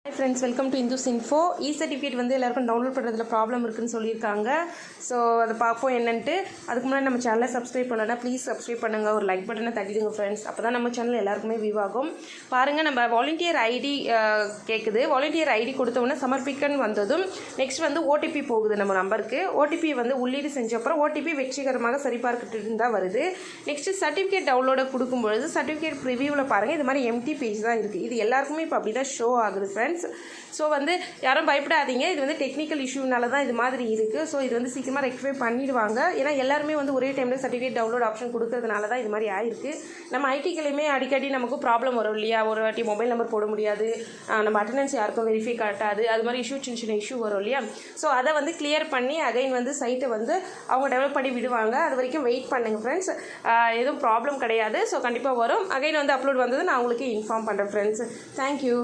Hi friends, welcome to Indus Info. E-certificate வந்து எல்லாருக்கும் download பண்ணுறதுல ப்ராப்ளம் இருக்குன்னு சொல்லியிருக்காங்க. ஸோ அதை பார்ப்போம் என்னன்ட்டு. அதுக்கு முன்னாடி நம்ம சேனலை சப்ஸ்கிரைப் பண்ணலன்னா ப்ளீஸ் சப்ஸ்கிரைப் பண்ணுங்கள், ஒரு லைக் பட்டனை தட்டிடுங்க ஃப்ரெண்ட்ஸ். அப்போ தான் நம்ம சேனல் எல்லாருக்குமே வியூ ஆகும். பாருங்கள், நம்ம வாலண்டியர் ஐடி கேட்குது. வாலண்டியர் ஐடி கொடுத்தோன்னே சமர்ப்பிக்கன்னு வந்ததும் நெக்ஸ்ட் வந்து ஓடிபி போகுது நம்ம நம்பருக்கு. ஓடிபி வந்து உள்ளீடு செஞ்ச அப்புறம் ஓடிபி வெற்றிகரமாக சரிபார்க்கிட்டு இருந்தால் வருது. நெக்ஸ்ட்டு சர்டிஃபிகேட் டவுன்லோட கொடுக்கும்பொழுது சர்டிஃபிகேட் ப்ரிவியூவில் பாருங்கள், இது மாதிரி எம்டி பேஜ் தான் இருக்குது. இது எல்லாருக்குமே இப்போ அப்படி தான் ஷோ ஆகுது ஃப்ரெண்ட்ஸ். ஸோ வந்து யாரும் பயப்படாதீங்க, இது வந்து டெக்னிக்கல் இஷ்யூனால தான் இது மாதிரி இருக்குது. ஸோ இது வந்து சீக்கிரமாக ரெக்டிஃபை பண்ணிடுவாங்க. ஏன்னா எல்லாருமே வந்து ஒரே டைமில் சர்டிஃபிகேட் டவுன்லோட் ஆப்ஷன் கொடுக்கறதுனால தான் இது மாதிரி ஆயிருக்கு. நம்ம ஐடிக்கலையுமே அடிக்கடி நமக்கு ப்ராப்ளம் வரும் இல்லையா, ஒரு வாட்டி மொபைல் நம்பர் போட முடியாது, நம்ம அட்டண்டன்ஸ் யாருக்கும் வெரிஃபை காட்டாது, அது மாதிரி சின்ன இஷ்யூ வரும் இல்லையா. ஸோ அதை வந்து கிளியர் பண்ணி அகைன் வந்து சைட்டை வந்து அவங்க டெவலப் பண்ணி விடுவாங்க. அது வரைக்கும் வெயிட் பண்ணுங்கள் ஃப்ரெண்ட்ஸ். எதுவும் ப்ராப்ளம் கிடையாது. ஸோ கண்டிப்பாக வரும். அகைன் வந்து அப்லோட் வந்தது நான் உங்களுக்கு இன்ஃபார்ம் பண்ணுறேன் ஃப்ரெண்ட்ஸ். தேங்க்யூ.